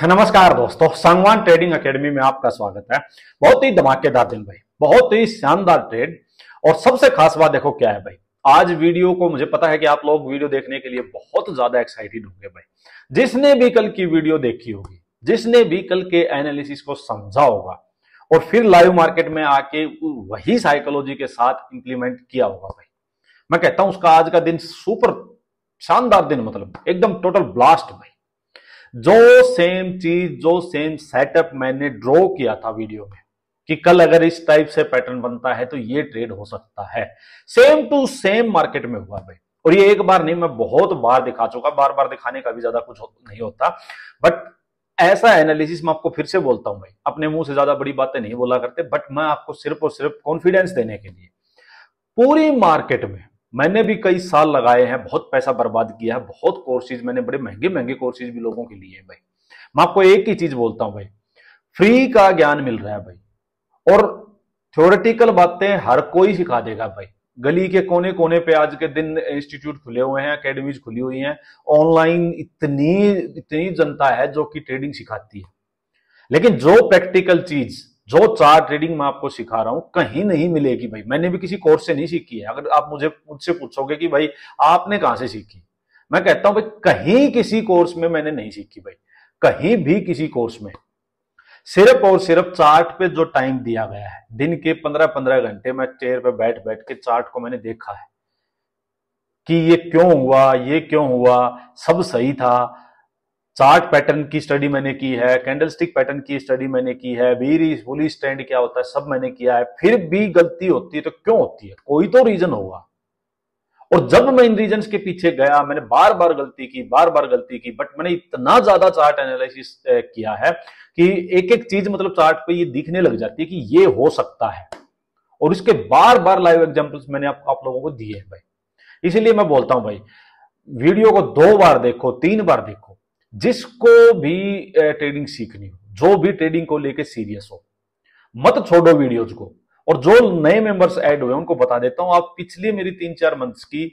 नमस्कार दोस्तों, Sangwan trading academy में आपका स्वागत है। बहुत ही धमाकेदार दिन भाई, बहुत ही शानदार ट्रेड। और सबसे खास बात देखो क्या है भाई, आज वीडियो को मुझे पता है कि आप लोग वीडियो देखने के लिए बहुत ज्यादा एक्साइटेड होंगे भाई। जिसने भी कल की वीडियो देखी होगी, जिसने भी कल के एनालिसिस को समझा होगा और फिर लाइव मार्केट में आके वही साइकोलॉजी के साथ इंप्लीमेंट किया होगा भाई, मैं कहता हूं उसका आज का दिन सुपर शानदार दिन, मतलब एकदम टोटल ब्लास्ट भाई। जो सेम चीज, जो सेम सेटअप मैंने ड्रॉ किया था वीडियो में कि कल अगर इस टाइप से पैटर्न बनता है तो ये ट्रेड हो सकता है, सेम टू सेम मार्केट में हुआ भाई। और ये एक बार नहीं, मैं बहुत बार दिखा चुका, बार बार दिखाने का भी ज्यादा कुछ नहीं होता, बट ऐसा एनालिसिस मैं आपको फिर से बोलता हूं भाई, अपने मुंह से ज्यादा बड़ी बातें नहीं बोला करते, बट मैं आपको सिर्फ और सिर्फ कॉन्फिडेंस देने के लिए, पूरी मार्केट में मैंने भी कई साल लगाए हैं, बहुत पैसा बर्बाद किया है, बहुत कोर्सेज मैंने, बड़े महंगे महंगे कोर्सेज भी लोगों के लिए भाई। मैं आपको एक ही चीज बोलता हूं भाई, फ्री का ज्ञान मिल रहा है भाई। और थ्योरेटिकल बातें हर कोई सिखा देगा भाई। गली के कोने कोने पे आज के दिन इंस्टीट्यूट खुले हुए हैं, एकेडमीज खुली हुई हैं, ऑनलाइन इतनी इतनी जनता है जो कि ट्रेडिंग सिखाती है। लेकिन जो प्रैक्टिकल चीज, जो चार्ट ट्रेडिंग मैं आपको सिखा रहा हूं, कहीं नहीं मिलेगी भाई। मैंने भी किसी कोर्स से नहीं सीखी है। अगर आप मुझसे पूछोगे कि भाई आपने कहां से सीखी, मैं कहता हूं भाई कहीं किसी कोर्स में मैंने नहीं सीखी भाई, कहीं भी किसी कोर्स में। सिर्फ और सिर्फ चार्ट पे जो टाइम दिया गया है, दिन के 15-15 घंटे मैं चेयर पे बैठ बैठ के चार्ट को मैंने देखा है कि ये क्यों हुआ, ये क्यों हुआ, सब सही था। चार्ट पैटर्न की स्टडी मैंने की है, कैंडलस्टिक पैटर्न की स्टडी मैंने की है, बीरिश बुलिश ट्रेंड क्या होता है सब मैंने किया है। फिर भी गलती होती है तो क्यों होती है, कोई तो रीजन होगा। और जब मैं इन रीजंस के पीछे गया, मैंने बार बार गलती की, बार बार गलती की, बट मैंने इतना ज्यादा चार्ट एनालिसिस किया है कि एक एक चीज मतलब चार्ट पे ये दिखने लग जाती है कि ये हो सकता है। और इसके बार बार लाइव एग्जांपल्स मैंने आप लोगों को दिए हैं भाई। इसीलिए मैं बोलता हूं भाई, वीडियो को 2 बार देखो, 3 बार देखो। जिसको भी ट्रेडिंग सीखनी हो, जो भी ट्रेडिंग को लेके सीरियस हो, मत छोड़ो वीडियोज को। और जो नए मेंबर्स ऐड हुए उनको बता देता हूं, आप पिछली मेरी 3-4 मंथ्स की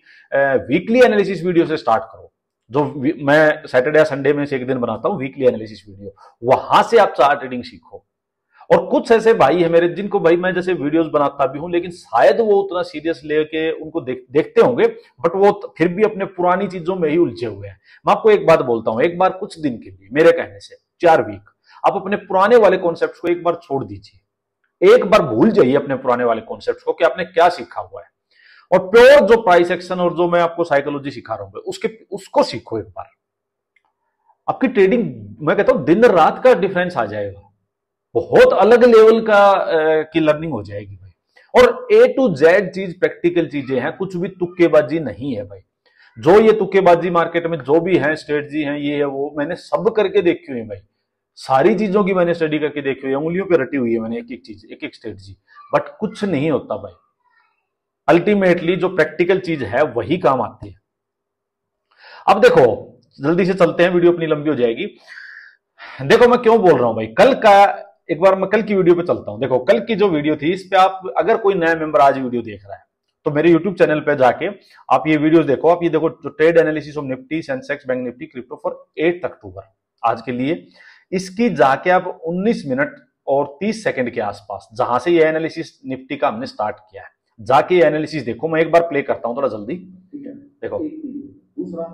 वीकली एनालिसिस वीडियो से स्टार्ट करो। जो मैं सैटरडे या संडे में से एक दिन बनाता हूं वीकली एनालिसिस वीडियो, वहां से आप चार्ट ट्रेडिंग सीखो। और कुछ ऐसे भाई है मेरे जिनको भाई मैं जैसे वीडियोस बनाता भी हूं, लेकिन शायद वो उतना सीरियस लेके उनको देखते होंगे, बट वो फिर भी अपने पुरानी चीजों में ही उलझे हुए हैं। मैं आपको एक बात बोलता हूं, एक बार कुछ दिन के लिए मेरे कहने से 4 वीक आप अपने पुराने वाले कॉन्सेप्ट को एक बार छोड़ दीजिए, एक बार भूल जाइए अपने पुराने वाले कॉन्सेप्ट को कि आपने क्या सीखा हुआ है, और प्योर जो प्राइस एक्शन और जो मैं आपको साइकोलॉजी सिखा रहा हूं उसको सीखो एक बार। आपकी ट्रेडिंग, मैं कहता हूं दिन रात का डिफरेंस आ जाएगा, बहुत अलग लेवल का की लर्निंग हो जाएगी भाई। और A to Z चीज प्रैक्टिकल चीजें हैं, कुछ भी तुक्केबाजी नहीं है भाई। जो ये तुक्केबाजी मार्केट में जो भी है, स्ट्रेटजी है, ये है वो, मैंने सब करके देखी हुई है भाई। सारी चीजों की मैंने स्टडी करके देखी हुई है, उंगलियों पे रटी हुई है मैंने एक एक चीज, एक एक स्ट्रेटजी, बट कुछ नहीं होता भाई। अल्टीमेटली जो प्रैक्टिकल चीज है वही काम आती है। अब देखो, जल्दी से चलते हैं, वीडियो अपनी लंबी हो जाएगी। देखो मैं क्यों बोल रहा हूं भाई, कल का एक बार मैं कल की वीडियो पे चलता हूं। देखो कल की जो वीडियो थी, इस पे आप अगर कोई नया मेंबर आज वीडियो देख रहा है तो मेरे यूट्यूब चैनल पे जाके आप ये वीडियोस देखो। आप ये देखो, जो trade analysis of Nifty, Sensex, bank Nifty, crypto for 8 अक्टूबर आज के लिए, इसकी जाके आप 19 मिनट और 30 सेकंड के आसपास, जहां से ये एनालिसिस निफ्टी का हमने स्टार्ट किया है, जाके ये एनालिसिस देखो। मैं एक बार प्ले करता हूं थोड़ा जल्दी, ठीक है। देखो, दूसरा,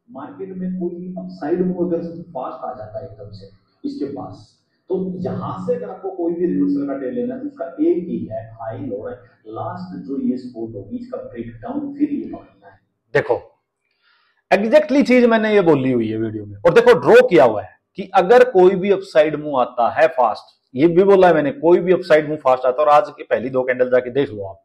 मार्केट में कोई अपसाइड मूव अगर फास्ट आ जाता है एकदम से इसके पास, तो यहां से अगर आपको कोई भी रिवर्सल का ट्रेड लेना है तो उसका एक ही है, हाई लो है, लास्ट जो ये सपोर्ट होगी इसका ब्रेक डाउन, फिर ये पकड़ना है। देखो एग्जैक्टली चीज मैंने ये बोली हुई है वीडियो में, और देखो ड्रॉ किया हुआ है कि अगर कोई भी अपसाइड मूव आता है फास्ट, ये भी बोला है मैंने, कोई भी अपसाइड मूव फास्ट आता है, और आज की पहली 2 कैंडल जाके देख लो आप,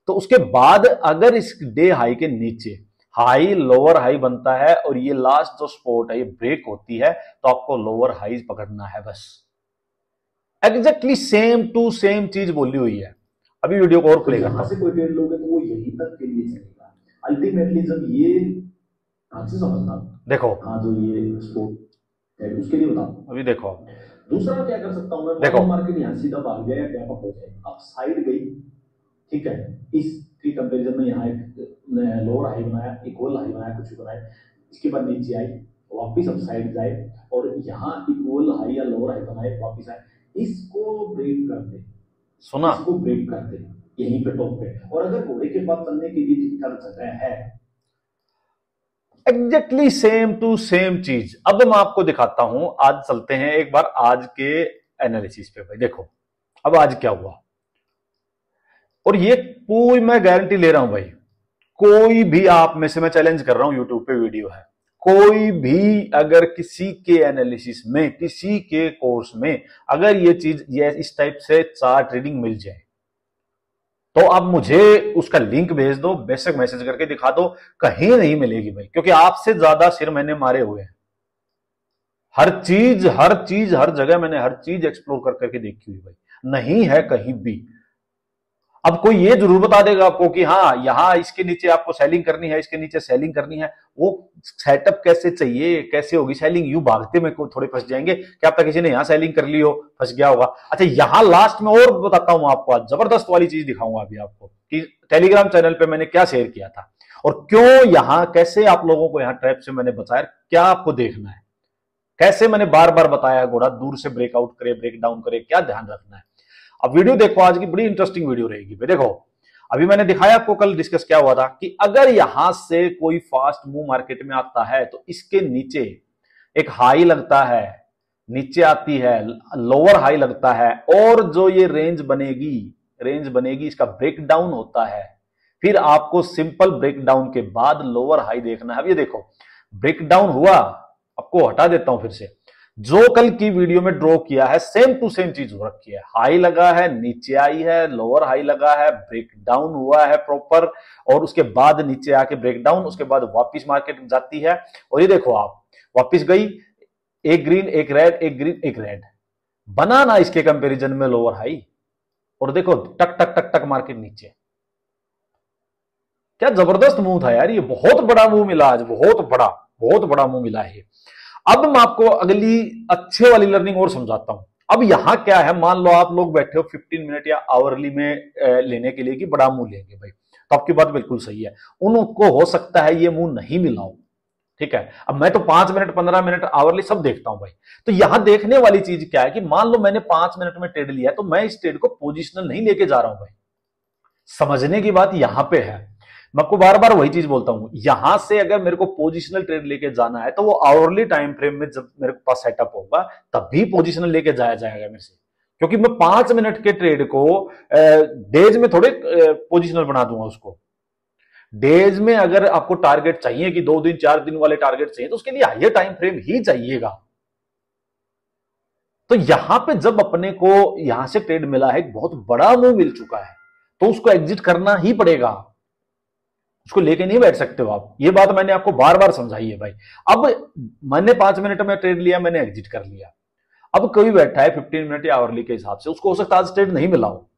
तो उसके बाद अगर इस डे हाई के नीचे हाई लोअर हाई बनता है और ये लास्ट जो स्पॉट है ये ब्रेक होती है, तो आपको लोअर हाई पकड़ना है बस। एग्जैक्टली सेम टू सेम चीज बोली हुई है। अभी वीडियो को और प्ले करता हूं। कोई ट्रेड लोगे तो वो यहीं तक के लिए चलेगा। अल्टीमेटली जब ये से समझना, देखो हाँ, जो ये स्पॉट है उसके लिए बताओ। अभी देखो, दूसरा क्या कर सकता हूं मैं, देखो मार्केट यहां सीधा भाग गया या गैप अप हो जाए, अब साइड गई, ठीक है, इसकी कंपैरिजन में यहाँ एक लोअर हाई बनाया, एक और हाई बनाया, कुछ बनाया, इसके बाद नीचे आई वापिस अपसाइड जाए और यहाँ इक्वल हाई या लोअर हाई बनाए, वापिस आए, इसको ब्रेक कर दे, सुना, इसको ब्रेक कर दे यहीं पे टॉप पे। और अगर घोड़े के पास चलने के लिए ठीक ठाक जगह है, एग्जैक्टली सेम टू सेम चीज। अब मैं आपको दिखाता हूं, आज चलते हैं एक बार आज के एनालिसिस पे भाई। देखो अब आज क्या हुआ, और ये पूरी मैं गारंटी ले रहा हूं भाई, कोई भी आप में से, मैं चैलेंज कर रहा हूं, यूट्यूब पे वीडियो है, कोई भी अगर किसी के एनालिसिस में, किसी के कोर्स में अगर ये चीज, ये इस टाइप से चार्ट रीडिंग मिल जाए, तो आप मुझे उसका लिंक भेज दो, बेशक मैसेज करके दिखा दो, कहीं नहीं मिलेगी भाई, क्योंकि आपसे ज्यादा सिर मैंने मारे हुए हैं। हर चीज हर जगह मैंने हर चीज एक्सप्लोर कर करके देखी हुई भाई, नहीं है कहीं भी। अब कोई ये जरूर बता देगा आपको कि हाँ यहां इसके नीचे आपको सेलिंग करनी है, इसके नीचे सेलिंग करनी है, वो सेटअप कैसे चाहिए, कैसे होगी सेलिंग, यूं भागते में थोड़े फंस जाएंगे, क्या पता किसी ने यहां सेलिंग कर ली हो, फंस गया होगा। अच्छा यहां लास्ट में और बताता हूं आपको, आज जबरदस्त वाली चीज दिखाऊंगा अभी आपको कि टेलीग्राम चैनल पे मैंने क्या शेयर किया था और क्यों यहां, कैसे आप लोगों को यहां ट्रैप से मैंने बचाया, क्या आपको देखना है, कैसे मैंने बार बार बताया घोड़ा दूर से ब्रेकआउट करे, ब्रेक डाउन करे, क्या ध्यान रखना है। अब वीडियो देखो, आज की बड़ी इंटरेस्टिंग वीडियो रहेगी। देखो अभी मैंने दिखाया आपको, कल डिस्कस क्या हुआ था कि अगर यहां से कोई फास्ट मूव मार्केट में आता है तो इसके नीचे एक हाई लगता है, नीचे आती है, लोअर हाई लगता है, और जो ये रेंज बनेगी इसका ब्रेक डाउन होता है। फिर आपको सिंपल ब्रेक डाउन के बाद लोअर हाई देखना है। अब ये देखो ब्रेक डाउन हुआ, आपको हटा देता हूं फिर से, जो कल की वीडियो में ड्रॉ किया है सेम टू सेम चीज हो रखी है, हाई लगा है, नीचे आई है, लोअर हाई लगा है, ब्रेक डाउन हुआ है प्रॉपर, और उसके बाद नीचे आके ब्रेक डाउन, उसके बाद वापस मार्केट जाती है। और ये देखो आप वापस गई, एक ग्रीन एक रेड, एक ग्रीन एक रेड, बना ना इसके कंपैरिजन में लोअर हाई, और देखो टक टक टक टक मार्केट नीचे। क्या जबरदस्त मूव था यार, ये बहुत बड़ा मूव मिला आज, बहुत बड़ा मूव मिला है। अब मैं आपको अगली अच्छे वाली लर्निंग और समझाता हूं। अब यहां क्या है, मान लो आप लोग बैठे हो 15 मिनट या आवरली में लेने के लिए कि बड़ा मुंह लेंगे भाई, तो आपकी बात बिल्कुल सही है, उनको हो सकता है ये मुंह नहीं मिला हो, ठीक है। अब मैं तो 5 मिनट 15 मिनट आवरली सब देखता हूं भाई। तो यहां देखने वाली चीज क्या है कि मान लो मैंने 5 मिनट में ट्रेड लिया, तो मैं इस ट्रेड को पोजिशनल नहीं लेके जा रहा हूं भाई। समझने की बात यहां पे है, मैं आपको बार बार वही चीज बोलता हूं, यहां से अगर मेरे को पोजिशनल ट्रेड लेके जाना है तो वो आवरली टाइम फ्रेम में जब मेरे पास सेटअप होगा तब भी पोजिशनल लेके जाया जाएगा मेरे से, क्योंकि मैं 5 मिनट के ट्रेड को डेज में थोड़े पोजिशनल बना दूंगा उसको। डेज में अगर आपको टारगेट चाहिए कि 2 दिन 4 दिन वाले टारगेट चाहिए, तो उसके लिए हाइयर टाइम फ्रेम ही चाहिएगा। तो यहां पे जब अपने को यहां से ट्रेड मिला है, एक बहुत बड़ा मूव मिल चुका है, तो उसको एग्जिट करना ही पड़ेगा, उसको लेके नहीं बैठ सकते हो आप। ये बात मैंने आपको बार बार समझाई है भाई। अब मैंने 5 मिनट में ट्रेड लिया, मैंने एग्जिट कर लिया। अब कोई बैठा है 15 मिनट या आवरली के हिसाब से, उसको हो सकता है आज ट्रेड नहीं मिला हो,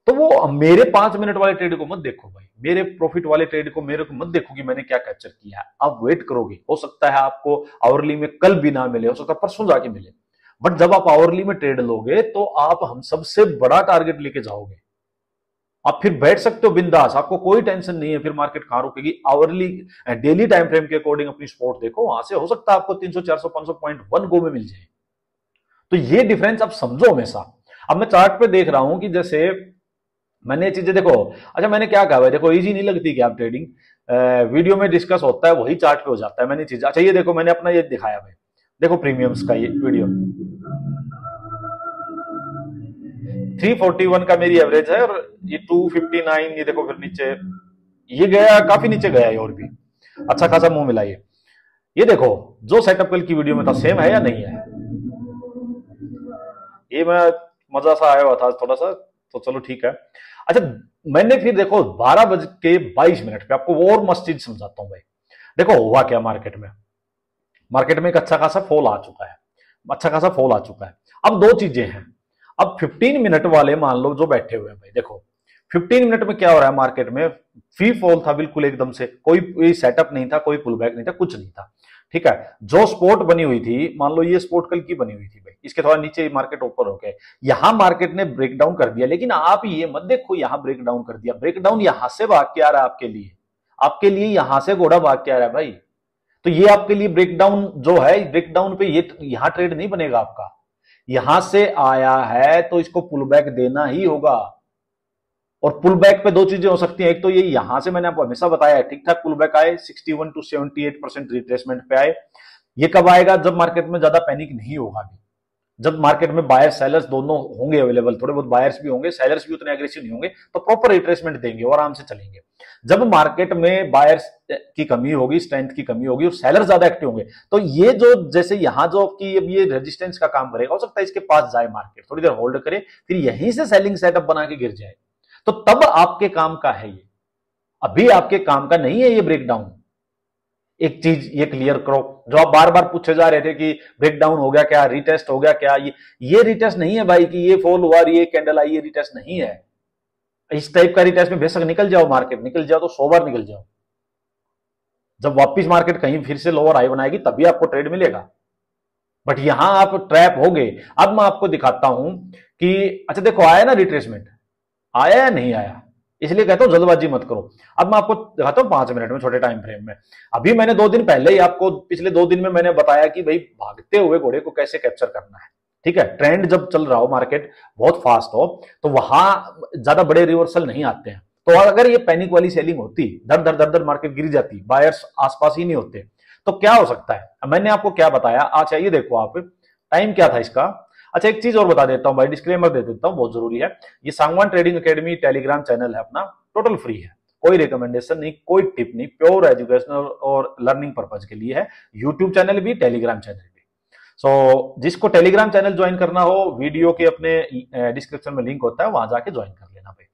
तो वो मेरे 5 मिनट वाले ट्रेड को मत देखो भाई, मेरे प्रॉफिट वाले ट्रेड को मेरे को मत देखो कि मैंने क्या कैप्चर किया है। आप वेट करोगे, हो सकता है आपको आवरली में कल भी ना मिले, हो सकता है परसों जाके मिले, बट जब आप आवरली में ट्रेड लोगे तो आप हम सबसे बड़ा टारगेट लेके जाओगे। आप फिर बैठ सकते हो बिंदास, आपको कोई टेंशन नहीं है फिर मार्केट कहां रुकेगी। आवरली डेली टाइम फ्रेम के अकॉर्डिंग अपनी स्पॉट देखो, वहां से हो सकता है आपको 300 400 500 पॉइंट 1 गो में मिल जाए। तो ये डिफरेंस आप समझो हमेशा। अब मैं चार्ट पे देख रहा हूं कि जैसे मैंने ये चीजें देखो, अच्छा मैंने क्या कहा भाई, देखो इजी नहीं लगती क्या आप ट्रेडिंग, वीडियो में डिस्कस होता है वही चार्ट पे हो जाता है। मैंने चीज, अच्छा ये देखो मैंने अपना ये दिखाया भाई, देखो प्रीमियम्स का ये वीडियो 341 का मेरी एवरेज है, और ये 259, ये देखो फिर नीचे ये गया, काफी नीचे गया है, और भी अच्छा खासा मुंह मिला ये देखो जो सेटअप कल की वीडियो में था सेम है या नहीं है। ये मैं मजा सा आया हुआ था थोड़ा सा, तो चलो ठीक है। अच्छा मैंने फिर देखो 12:22 पे आपको और मस्त चीज समझाता हूं भाई। देखो हुआ क्या, मार्केट में एक अच्छा खासा फॉल आ चुका है, अब दो चीजें हैं। अब 15 मिनट वाले मान लो जो बैठे हुए हैं भाई, देखो 15 मिनट में क्या हो रहा है, मार्केट में फ्री फॉल था बिल्कुल एकदम से, कोई सेटअप नहीं था, कोई पुल बैक नहीं था, कुछ नहीं था, ठीक है। जो स्पॉट बनी हुई थी, मान लो ये स्पॉट कल की बनी हुई थी भाई, इसके थोड़ा नीचे मार्केट ऊपर हो गया, यहां मार्केट ने ब्रेक डाउन कर दिया, लेकिन आप ये मत देखो यहां ब्रेक डाउन कर दिया, ब्रेक डाउन यहां से भाग के आ रहा है आपके लिए यहां से घोड़ा भाग के आ रहा है भाई। तो ये आपके लिए ब्रेकडाउन जो है, ब्रेकडाउन पे ये यहां ट्रेड नहीं बनेगा आपका। यहां से आया है तो इसको पुल बैक देना ही होगा। और पुल बैक पे दो चीजें हो सकती हैं, एक तो ये यहां से मैंने आपको हमेशा बताया है ठीक ठाक पुल बैक आए, 61 to 78% रिट्रेसमेंट पे आए। ये कब आएगा? जब मार्केट में ज्यादा पैनिक नहीं होगा अभी, जब मार्केट में बायर्स सेलर्स दोनों होंगे अवेलेबल, थोड़े बहुत बायर्स भी होंगे, सेलर्स भी उतने एग्रेसिव नहीं होंगे, तो प्रॉपर रिट्रेसमेंट देंगे और आराम से चलेंगे। जब मार्केट में बायर्स की कमी होगी, स्ट्रेंथ की कमी होगी और सेलर्स ज्यादा एक्टिव होंगे, तो ये जो जैसे यहां जो आपकी अब ये रेजिस्टेंस का काम करेगा, हो सकता है इसके पास जाए मार्केट, थोड़ी देर होल्ड करे, फिर यहीं से सेलिंग सेटअप बना के गिर जाए, तो तब आपके काम का है ये। अभी आपके काम का नहीं है ये ब्रेकडाउन। एक चीज ये क्लियर करो, जो आप बार बार पूछे जा रहे थे कि ब्रेकडाउन हो गया क्या, रिटेस्ट हो गया क्या, ये रिटेस्ट नहीं है भाई कि ये फॉल हुआ, ये कैंडल आई, ये रिटेस्ट नहीं है। इस टाइप का रिटेस्ट में बेशक निकल जाओ, मार्केट निकल जाओ तो 100 बार निकल जाओ, जब वापिस मार्केट कहीं फिर से लोअर हाई बनाएगी तभी आपको ट्रेड मिलेगा। बट यहां आप ट्रैप हो गए। अब मैं आपको दिखाता हूं कि अच्छा देखो आया ना रिट्रेसमेंट, आया या नहीं आया, इसलिए कहता हूं जल्दबाजी मत करो। अब मैं आपको दिखाता हूं 5 मिनट में, छोटे टाइम फ्रेम में। अभी मैंने 2 दिन पहले ही आपको, पिछले 2 दिन में मैंने बताया कि भाई भागते हुए घोड़े को कैसे कैप्चर करना है। ठीक है, ट्रेंड जब चल रहा हो, मार्केट बहुत फास्ट हो, तो वहां ज्यादा बड़े रिवर्सल नहीं आते हैं। तो अगर ये पैनिक वाली सेलिंग होती, धर धर धर धर मार्केट गिर जाती, बायर्स आसपास ही नहीं होते, तो क्या हो सकता है। मैंने आपको क्या बताया, अच्छा ये देखो आप, टाइम क्या था इसका। अच्छा एक चीज और बता देता हूं भाई, डिस्क्लेमर दे देता हूं, बहुत जरूरी है। ये Sangwan trading academy Telegram channel है अपना, टोटल फ्री है, कोई रिकमेंडेशन नहीं, कोई टिप नहीं, प्योर एजुकेशनल और लर्निंग पर्पज के लिए है। यूट्यूब चैनल भी, टेलीग्राम चैनल भी। सो जिसको टेलीग्राम चैनल ज्वाइन करना हो, वीडियो के अपने डिस्क्रिप्शन में लिंक होता है, वहां जाके ज्वाइन कर लेना भाई।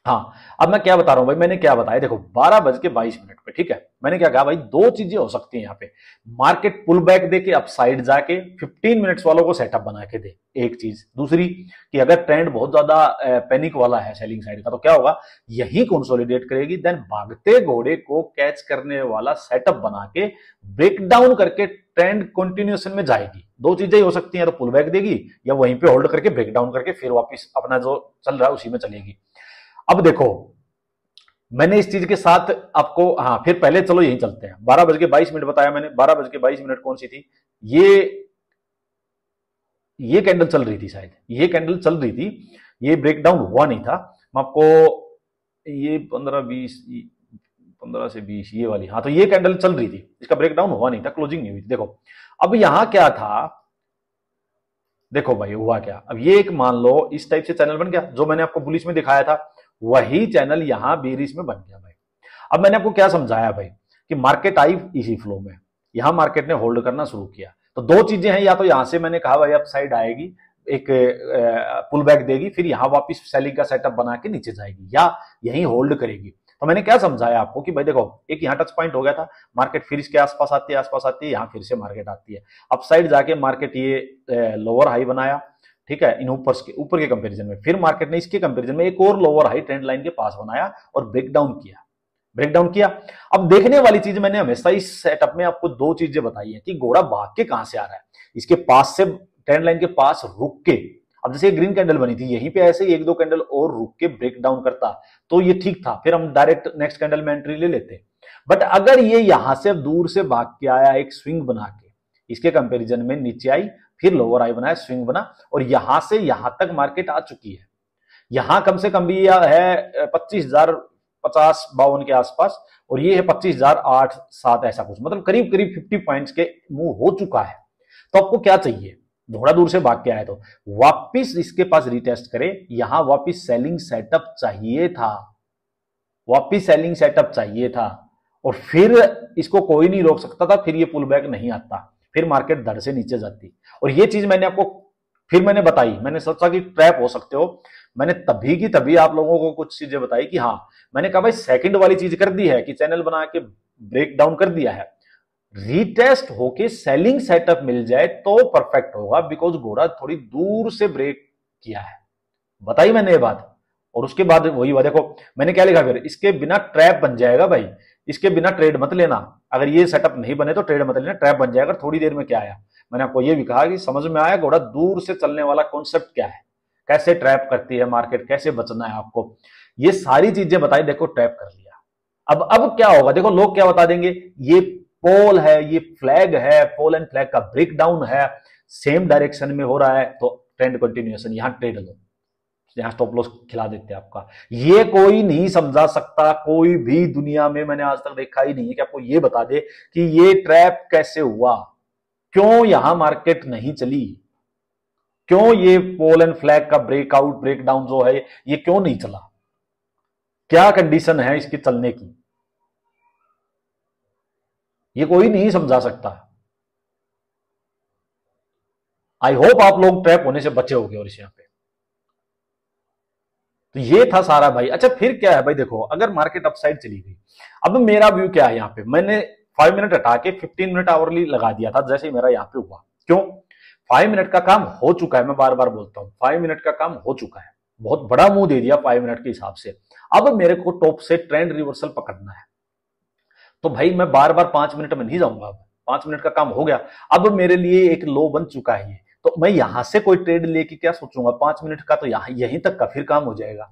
हाँ, अब मैं क्या बता रहा हूं भाई, मैंने क्या बताया, देखो 12:22 पे, ठीक है, मैंने क्या कहा भाई, 2 चीजें हो सकती हैं यहाँ पे। मार्केट पुल बैक दे के अपसाइड जाके 15 मिनट्स वालों को सेटअप बना के दे, एक चीज। दूसरी कि अगर ट्रेंड बहुत ज्यादा पैनिक वाला है सेलिंग साइड का, तो क्या होगा, यही कंसोलिडेट करेगी, देन भागते घोड़े को कैच करने वाला सेटअप बना के ब्रेकडाउन करके ट्रेंड कंटिन्यूएशन में जाएगी। 2 चीजें ही हो सकती हैं, तो पुल बैक देगी या वहीं पे होल्ड करके ब्रेकडाउन करके फिर वापिस अपना जो चल रहा है उसी में चलेगी। अब देखो मैंने इस चीज के साथ आपको, हाँ फिर पहले चलो यही चलते हैं। 12:22 बताया मैंने, 12:22 कौन सी थी, ये कैंडल चल रही थी, शायद ये कैंडल चल रही थी, ये ब्रेकडाउन हुआ नहीं था। मैं आपको ये 15 से 20 ये वाली, हाँ तो ये कैंडल चल रही थी, इसका ब्रेकडाउन हुआ नहीं था, क्लोजिंग नहीं हुई थी। देखो अब यहां क्या था, देखो भाई हुआ क्या, अब ये एक मान लो इस टाइप से चैनल बन गया, जो मैंने आपको बुलिश में दिखाया था वही चैनल यहां बेरिश में बन गया भाई। अब मैंने आपको क्या समझाया भाई, कि मार्केट आई इसी फ्लो में, यहां मार्केट ने होल्ड करना शुरू किया, तो 2 चीजें हैं, या तो यहां से मैंने कहा भाई अपसाइड आएगी, एक पुल बैक देगी, फिर यहां वापस सेलिंग का सेटअप बना के नीचे जाएगी, या यहीं होल्ड करेगी। तो मैंने क्या समझाया आपको कि भाई देखो एक यहां टच पॉइंट हो गया था, मार्केट फिर इसके आसपास आती है, यहां फिर से मार्केट आती है, अपसाइड जाके मार्केट ये लोअर हाई बनाया, ठीक है, इन ऊपर के कंपैरिजन में, फिर मार्केट ने इसके कंपैरिजन में एक और लोअर हाई ट्रेंड लाइन के पास बनाया और ब्रेकडाउन किया। अब देखने वाली चीज, मैंने हमेशा इस सेटअप में आपको 2 चीजें बताई हैं कि घोड़ा भाग के कहां से आ रहा है, इसके पास से ट्रेंड लाइन के पास रुक के। अब जैसे ग्रीन कैंडल बनी थी, यहीं पे ऐसे 1-2 कैंडल और रुक के ब्रेकडाउन करता तो ये ठीक था, फिर हम डायरेक्ट नेक्स्ट कैंडल में एंट्री ले लेते। बट अगर ये यहां से दूर से भाग के आया, एक स्विंग बना के इसके कंपैरिजन में नीचे आई, फिर लोअर हाई बनाया, स्विंग बना, और यहां से यहां तक मार्केट आ चुकी है। यहां कम से कम भी है 25,050-52 के आसपास, और ये है 25,008-7 ऐसा कुछ, मतलब करीब करीब 50 पॉइंट्स के मूव हो चुका है। तो आपको क्या चाहिए, थोड़ा दूर से भाग के आए तो वापिस इसके पास रिटेस्ट करे, यहां वापिस सेलिंग सेटअप चाहिए था, और फिर इसको कोई नहीं रोक सकता था, फिर ये पुल बैक नहीं आता, फिर मार्केट धड़ से नीचे जाती। और ये चीज मैंने आपको फिर मैंने बताई, मैंने सोचा कि ट्रैप हो सकते हो, मैंने तभी की तभी आप लोगों को कुछ चीजें बताई कि हाँ, मैंने कहा भाई सेकंड वाली चीज कर दी है कि चैनल बना के ब्रेक डाउन कर दिया है, रीटेस्ट होके सेलिंग सेटअप मिल जाए तो परफेक्ट होगा, बिकॉज घोड़ा थोड़ी दूर से ब्रेक किया है, बताई मैंने ये बात। और उसके बाद वही हुआ, देखो मैंने क्या लिखा, फिर इसके बिना ट्रैप बन जाएगा भाई, इसके बिना ट्रेड मत लेना, अगर ये सेटअप नहीं बने तो ट्रेड मत लेना, ट्रैप बन जाएगा। थोड़ी देर में क्या आया, मैंने आपको ये भी कहा कि समझ में आया घोड़ा दूर से चलने वाला कॉन्सेप्ट क्या है, कैसे ट्रैप करती है मार्केट, कैसे बचना है आपको, ये सारी चीजें बताई। देखो ट्रैप कर लिया, अब क्या होगा, देखो लोग क्या बता देंगे, ये पोल है, ये फ्लैग है, पोल एंड फ्लैग का ब्रेकडाउन है, सेम डायरेक्शन में हो रहा है, तो ट्रेंड कंटिन्यूएशन, यहां ट्रेड लो, यहां स्टॉप लॉस खिला देते हैं आपका। ये कोई नहीं समझा सकता, कोई भी दुनिया में मैंने आज तक देखा ही नहीं है कि आपको ये बता दे कि ये ट्रैप कैसे हुआ, क्यों यहां मार्केट नहीं चली, क्यों ये पोल एंड फ्लैग का ब्रेकआउट ब्रेकडाउन जो है ये क्यों नहीं चला, क्या कंडीशन है इसके चलने की, ये कोई नहीं समझा सकता। आई होप आप लोग ट्रैप होने से बचे होंगे और इस यहां पे। तो ये था सारा भाई। अच्छा फिर क्या है भाई, देखो अगर मार्केट अपसाइड चली गई, अब मेरा व्यू क्या है, यहां पे मैंने 5 मिनट हटा के 15 मिनट आवरली लगा दिया था, जैसे ही मेरा यहां पे हुआ। क्यों? 5 मिनट का काम हो चुका है, मैं बार बार बोलता हूं 5 मिनट का काम हो चुका है, बहुत बड़ा मुंह दे दिया 5 मिनट के हिसाब से। अब मेरे को टॉप से ट्रेंड रिवर्सल पकड़ना है, तो भाई मैं बार बार 5 मिनट में नहीं जाऊंगा, अब 5 मिनट का काम हो गया, अब मेरे लिए एक लो बन चुका है ये, तो मैं यहां से कोई ट्रेड लेके क्या सोचूंगा, 5 मिनट का तो यहां यहीं तक का फिर काम हो जाएगा।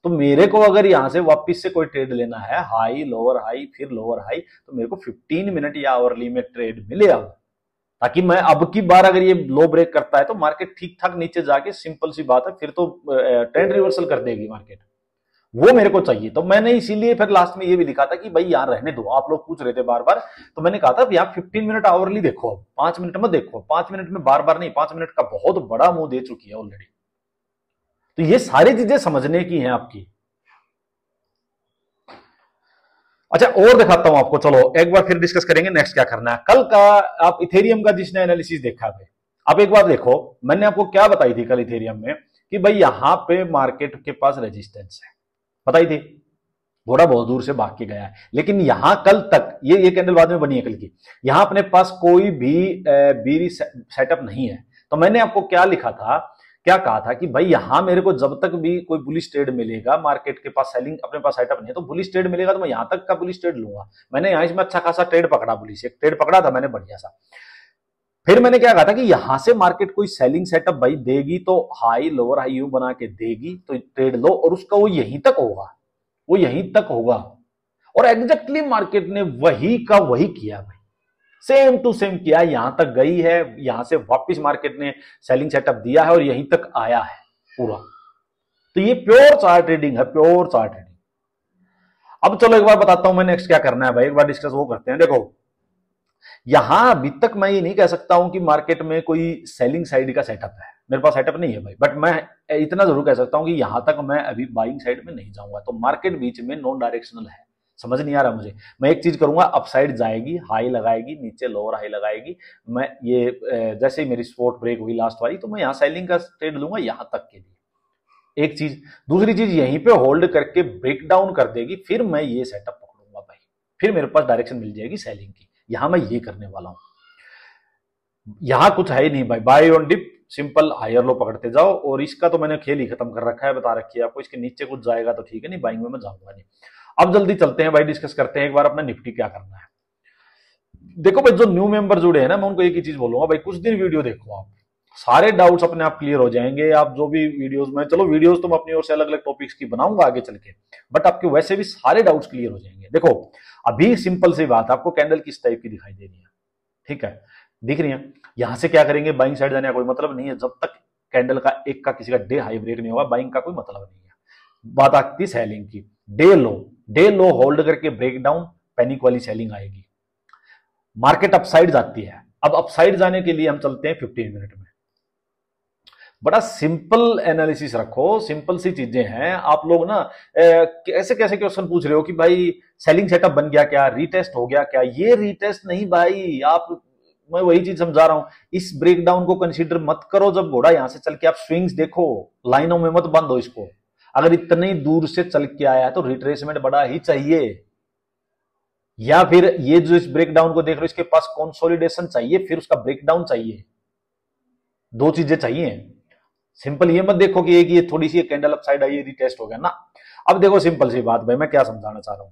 तो मेरे को अगर यहां से वापस से कोई ट्रेड लेना है, हाई लोअर हाई फिर लोअर हाई, तो मेरे को 15 मिनट या आवरली में ट्रेड मिले अब, ताकि मैं अब की बार अगर ये लो ब्रेक करता है तो मार्केट ठीक ठाक नीचे जाके, सिंपल सी बात है, फिर तो ट्रेंड रिवर्सल कर देगी मार्केट, वो मेरे को चाहिए। तो मैंने इसीलिए फिर लास्ट में ये भी लिखा था कि भाई यार रहने दो, आप लोग पूछ रहे थे बार बार, तो मैंने कहा था यार 15 मिनट आवरली देखो, अब 5 मिनट में देखो, 5 मिनट में बार बार नहीं, 5 मिनट का बहुत बड़ा मुंह दे चुकी है ऑलरेडी। तो ये सारी चीजें समझने की हैं आपकी। अच्छा और दिखाता हूं आपको, चलो एक बार फिर डिस्कस करेंगे नेक्स्ट क्या करना है। कल का आप इथेरियम का जिसने एनालिसिस देखा है, आप एक बार देखो, मैंने आपको क्या बताई थी कल इथेरियम में कि भाई यहां पे मार्केट के पास रेजिस्टेंस है, बताई थी, घोड़ा बहुत दूर से भाग के गया है, लेकिन यहां कल तक ये कैंडल बाद में बनी है कल की, यहां अपने पास कोई भी बीरी सेटअप नहीं है। तो मैंने आपको क्या लिखा था, क्या कहा था कि भाई यहां मेरे को जब तक भी कोई बुलिश ट्रेड मिलेगा, मार्केट के पास सेलिंग अपने पास सेटअप नहीं है, तो बुलिश ट्रेड मिलेगा तो मैं यहां तक का बुलिश ट्रेड लूंगा। मैंने यहां इसमें अच्छा खासा ट्रेड पकड़ा, बुलिश एक ट्रेड पकड़ा था मैंने बढ़िया सा। फिर मैंने क्या कहा था कि यहां से मार्केट कोई सेलिंग सेटअप भाई देगी तो हाई लोअर हाई यू बना के देगी, तो ट्रेड लो, और उसका वो यहीं तक होगा, वो यहीं तक होगा। और एग्जैक्टली मार्केट ने वही का वही किया भाई, सेम टू सेम किया, यहां तक गई है, यहां से वापस मार्केट ने सेलिंग सेटअप दिया है और यहीं तक आया है पूरा। तो ये प्योर चार्ट ट्रेडिंग है, प्योर चार्ट ट्रेडिंग। अब चलो एक बार बताता हूं मैं नेक्स्ट क्या करना है भाई, एक बार डिस्कस वो करते हैं। देखो यहां अभी तक मैं ये नहीं कह सकता हूं कि मार्केट में कोई सेलिंग साइड का सेटअप है, मेरे पास सेटअप नहीं है भाई, बट मैं इतना जरूर कह सकता हूं कि यहां तक मैं अभी बाइंग साइड में नहीं जाऊंगा। तो मार्केट बीच में नॉन डायरेक्शनल है, समझ नहीं आ रहा मुझे। मैं एक चीज करूंगा, अपसाइड जाएगी, हाई लगाएगी, नीचे लोअर हाई लगाएगी, मैं ये जैसे ही मेरी स्पॉट ब्रेक हुई लास्ट वाली, तो मैं यहां सेलिंग का ट्रेड लूंगा यहां तक के लिए। एक चीज, दूसरी चीज यहीं पे होल्ड करके ब्रेक डाउन कर देगी, फिर मैं ये सेटअप पकड़ूंगा भाई, फिर मेरे पास डायरेक्शन मिल जाएगी सेलिंग की। यहां मैं ये करने वाला हूं, यहां कुछ है ही नहीं भाई, buy on dip simple higher low पकड़ते जाओ, और इसका तो मैंने खेल ही खत्म कर रखा है, बता रखी है आपको। इसके नीचे कुछ जाएगा तो ठीक है, नहीं बाइंग में मैं जाऊंगा नहीं। अब जल्दी चलते हैं भाई, डिस्कस करते हैं एक बार अपना निफ्टी क्या करना है। देखो भाई जो न्यू मेंबर जुड़े हैं ना, मैं उनको एक ही चीज बोलूंगा भाई, कुछ दिन वीडियो देखो, आप सारे डाउट्स अपने आप क्लियर हो जाएंगे। आप जो भी वीडियोस में, चलो वीडियोस तो मैं अपनी ओर से अलग अलग टॉपिक्स की बनाऊंगा आगे चल के, बट आपके वैसे भी सारे डाउट्स क्लियर हो जाएंगे। देखो अभी सिंपल सी बात, आपको कैंडल किस टाइप की दिखाई दे रही है, ठीक है, दिख रही है। यहां से क्या करेंगे, बाइंग साइड जाने का कोई मतलब नहीं है, जब तक कैंडल का एक का किसी का डे हाई ब्रेक नहीं होगा, बाइंग का कोई मतलब नहीं है। बात आती सेलिंग की, डे लो होल्ड करके ब्रेक डाउन, पैनिक वाली सेलिंग आएगी, मार्केट अपसाइड जाती है। अब अपसाइड जाने के लिए हम चलते हैं 15 मिनट में। बड़ा सिंपल एनालिसिस रखो, सिंपल सी चीजें हैं। आप लोग ना कैसे कैसे क्वेश्चन पूछ रहे हो कि भाई सेलिंग सेटअप बन गया क्या, रीटेस्ट हो गया क्या, ये रीटेस्ट नहीं भाई, आप, मैं वही चीज समझा रहा हूं, इस ब्रेकडाउन को कंसीडर मत करो। जब घोड़ा यहां से चल के आप स्विंग्स देखो, लाइनों में मत बंद हो इसको। अगर इतनी दूर से चल के आया है तो रिट्रेसमेंट बड़ा ही चाहिए, या फिर ये जो इस ब्रेकडाउन को देख रहे हो इसके पास कंसोलिडेशन चाहिए, फिर उसका ब्रेकडाउन चाहिए, दो चीजें चाहिए। सिंपल ये मत देखो कि एक ये थोड़ी सी कैंडल अपसाइड आई, रिटेस्ट हो गया ना। अब देखो सिंपल सी बात भाई, मैं क्या समझाना चाह रहा हूं,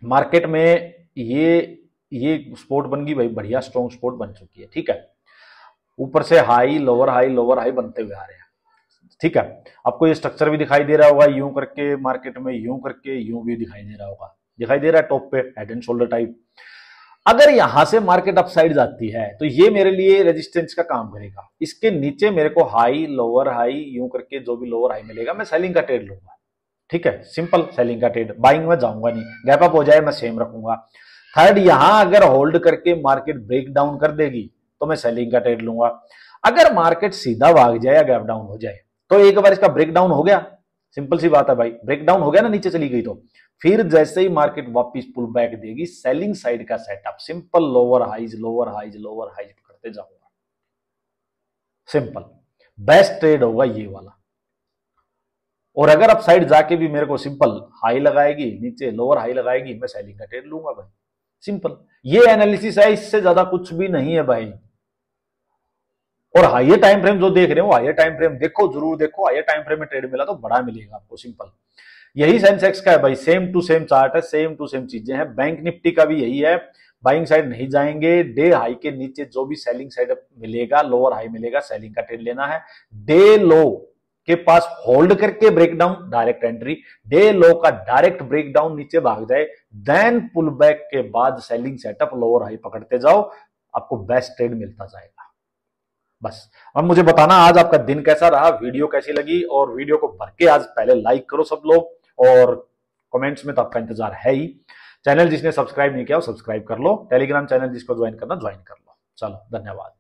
मार्केट में ये स्पोर्ट बन गई भाई, बढ़िया स्ट्रॉन्ग स्पोर्ट बन चुकी है, ठीक है। ऊपर से हाई लोअर हाई बनते हुए आ रहे हैं, ठीक है। आपको ये स्ट्रक्चर भी दिखाई दे रहा होगा, यूं करके मार्केट में, यूं करके, यूं भी दिखाई दे रहा होगा, दिखाई दे रहा है टॉप पे हेड एंड शोल्डर टाइप। अगर यहां से मार्केट अपसाइड जाती है तो ये मेरे लिए रेजिस्टेंस का काम करेगा। इसके नीचे मेरे को हाई लोअर हाई यूं करके जो भी लोअर हाई मिलेगा मैं सेलिंग का ट्रेड लूंगा। ठीक है, सिंपल सेलिंग का ट्रेड, बाइंग में जाऊंगा नहीं, गैप अप हो जाए मैं सेम रखूंगा। थर्ड, यहां अगर होल्ड करके मार्केट ब्रेक डाउन कर देगी तो मैं सेलिंग का ट्रेड लूंगा। अगर मार्केट सीधा भाग जाए या गैप डाउन हो जाए तो एक बार इसका ब्रेक डाउन हो गया, सिंपल सी बात है भाई, ब्रेक डाउन हो गया ना, नीचे चली गई तो फिर जैसे ही मार्केट वापस पुल बैक देगी, सेलिंग साइड का setup simple lower highs lower highs lower highs करते जाऊंगा। सिंपल बेस्ट ट्रेड होगा ये वाला। और अगर अप साइड जाके भी मेरे को सिंपल हाई लगाएगी, नीचे लोअर हाई लगाएगी, मैं सेलिंग का ट्रेड लूंगा भाई। सिंपल ये एनालिसिस है, इससे ज्यादा कुछ भी नहीं है भाई। और हायर टाइम फ्रेम जो देख रहे हो, हायर टाइम फ्रेम देखो, जरूर देखो। हायर टाइम फ्रेम में ट्रेड मिला तो बड़ा मिलेगा आपको। सिंपल यही सेंसेक्स का है भाई, सेम टू सेम चार्ट है, सेम टू सेम चीजें हैं। बैंक निफ्टी का भी यही है, बाइंग साइड नहीं जाएंगे। डे हाई के नीचे जो भी सेलिंग साइड मिलेगा, लोअर हाई मिलेगा, सेलिंग का ट्रेड लेना है। डे लो के पास होल्ड करके ब्रेकडाउन डायरेक्ट एंट्री, डे लो का डायरेक्ट ब्रेकडाउन नीचे भाग जाए, देन पुल बैक के बाद सेलिंग सेटअप लोअर हाई पकड़ते जाओ, आपको बेस्ट ट्रेड मिलता जाएगा। बस अब मुझे बताना आज आपका दिन कैसा रहा, वीडियो कैसी लगी, और वीडियो को भर के आज पहले लाइक करो सब लोग, और कमेंट्स में तो आपका इंतजार है ही। चैनल जिसने सब्सक्राइब नहीं किया वो सब्सक्राइब कर लो, टेलीग्राम चैनल जिसको ज्वाइन करना ज्वाइन कर लो। चलो धन्यवाद।